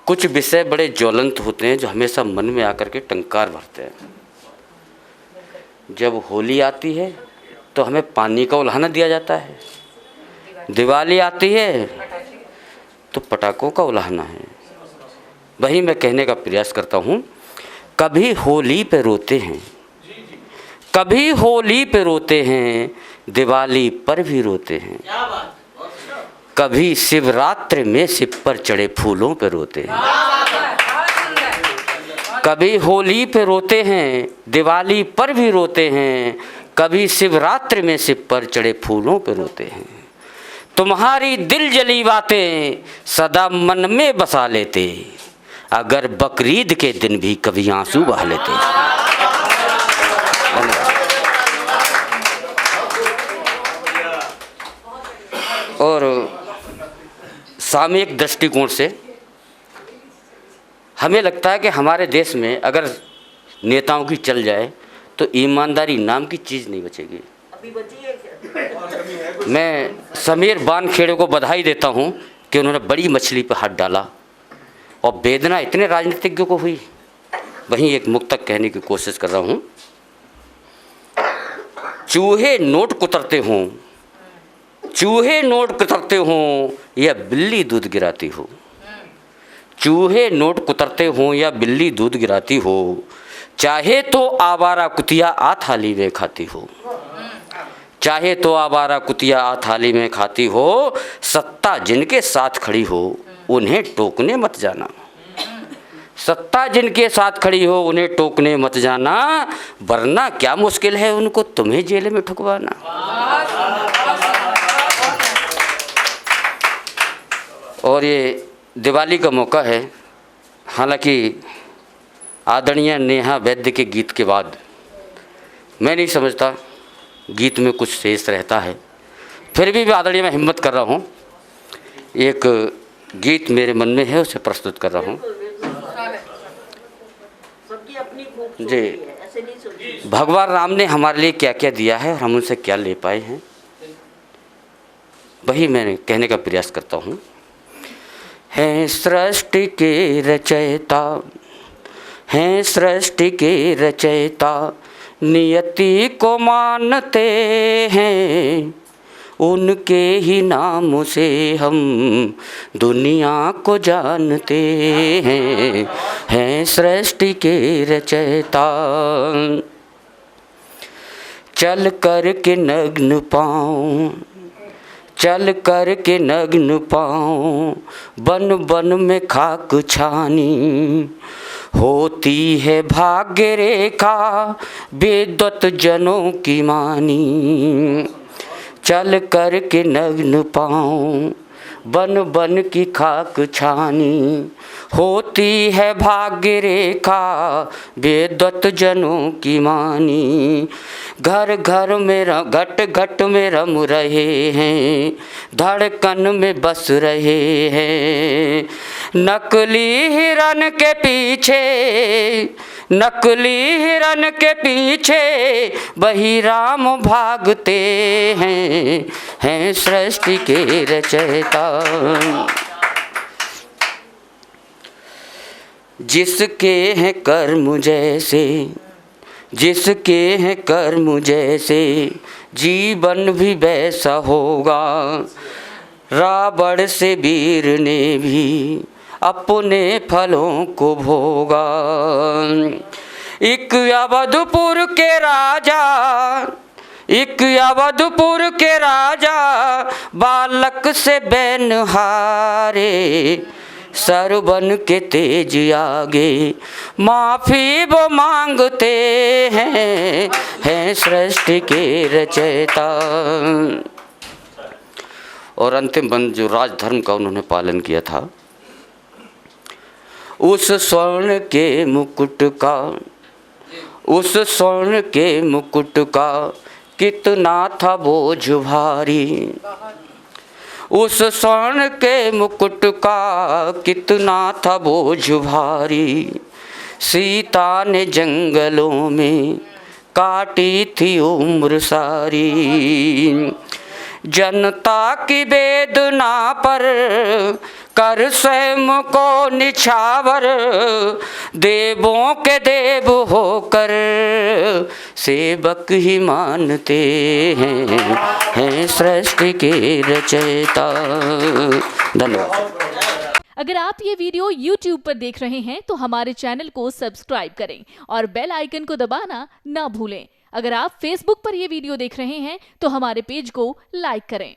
कुछ विषय बड़े ज्वलंत होते हैं जो हमेशा मन में आकर के टंकार भरते हैं। जब होली आती है तो हमें पानी का उल्हाना दिया जाता है, दिवाली आती है तो पटाखों का उल्हाना है। वही मैं कहने का प्रयास करता हूँ, कभी होली पे रोते हैं, कभी होली पे रोते हैं, दिवाली पर भी रोते हैं, कभी शिवरात्रि में शिव पर चढ़े फूलों पे रोते हैं। कभी होली पे रोते हैं, दिवाली पर भी रोते हैं, कभी शिवरात्रि में शिव पर चढ़े फूलों पे रोते हैं। तुम्हारी दिल जली बातें सदा मन में बसा लेते, अगर बकरीद के दिन भी कभी आंसू बहा लेते। और सामयिक दृष्टिकोण से हमें लगता है कि हमारे देश में अगर नेताओं की चल जाए तो ईमानदारी नाम की चीज़ नहीं बचेगी। मैं समीर बानखेड़े को बधाई देता हूं कि उन्होंने बड़ी मछली पर हाथ डाला और वेदना इतने राजनीतिज्ञों को हुई। वहीं एक मुक्तक कहने की कोशिश कर रहा हूं। चूहे नोट कुतरते हों, चूहे नोट कुतरते हों या बिल्ली दूध गिराती हो, चूहे नोट कुतरते हों या बिल्ली दूध गिराती हो, चाहे तो आवारा कुतिया आ थाली में खाती हो, चाहे तो आवारा कुतिया आ थाली में खाती हो, सत्ता जिनके साथ खड़ी हो उन्हें टोकने मत जाना, सत्ता जिनके साथ खड़ी हो उन्हें टोकने मत जाना, वरना क्या मुश्किल है उनको तुम्हें जेल में ठुकवाना। और ये दिवाली का मौका है, हालांकि आदरणीय नेहा वैद्य के गीत के बाद मैं नहीं समझता गीत में कुछ शेष रहता है, फिर भी आदरणीय मैं हिम्मत कर रहा हूँ, एक गीत मेरे मन में है उसे प्रस्तुत कर रहा हूँ। जी, भगवान राम ने हमारे लिए क्या क्या दिया है और हम उनसे क्या ले पाए हैं, वही मैंने कहने का प्रयास करता हूँ। हैं सृष्टि के रचयिता, हैं सृष्टि के रचयिता, नियति को मानते हैं, उनके ही नाम से हम दुनिया को जानते हैं। हैं सृष्टि के रचयिता, चल कर के नग्न पाँव, चल कर के नग्न पाँव, बन बन में खाक छानी, होती है भाग्य रेखा विद्वत जनों की मानी। चल कर के नग्न पाँव, बन बन की खाक छानी, होती है भाग्य रेखा विद्वत जनों की मानी। घर घर में घट घट में रम रहे हैं, धड़कन में बस रहे हैं, नकली हिरन के पीछे, नकली हिरन के पीछे वही राम भागते हैं सृष्टि के रचयिता। जिसके हैं कर्म जैसे, जिसके हैं कर्म जैसे, जीवन भी वैसा होगा। रावण से वीर ने भी अपने फलों को भोगा। एक अवधपुर के राजा, एक अवधपुर के राजा, बालक से बैन हारे, सर बन के तेज आगे माफी वो मांगते हैं सृष्टि के रचयिता। और अंतिम बंद जो राजधर्म का उन्होंने पालन किया था, उस स्वर्ण के मुकुट का, उस स्वर्ण के मुकुट का कितना था बोझ भारी, उस स्वर्ण के मुकुट का कितना था बोझ भारी। सीता ने जंगलों में काटी थी उम्र सारी, जनता की वेदना पर कर स्वयं को निछावर, देवों के देव होकर सेवक ही मानते हैं सृष्टि के रचयिता। धन्यवाद। अगर आप ये वीडियो YouTube पर देख रहे हैं तो हमारे चैनल को सब्सक्राइब करें और बेल आइकन को दबाना ना भूलें। अगर आप Facebook पर ये वीडियो देख रहे हैं तो हमारे पेज को लाइक करें।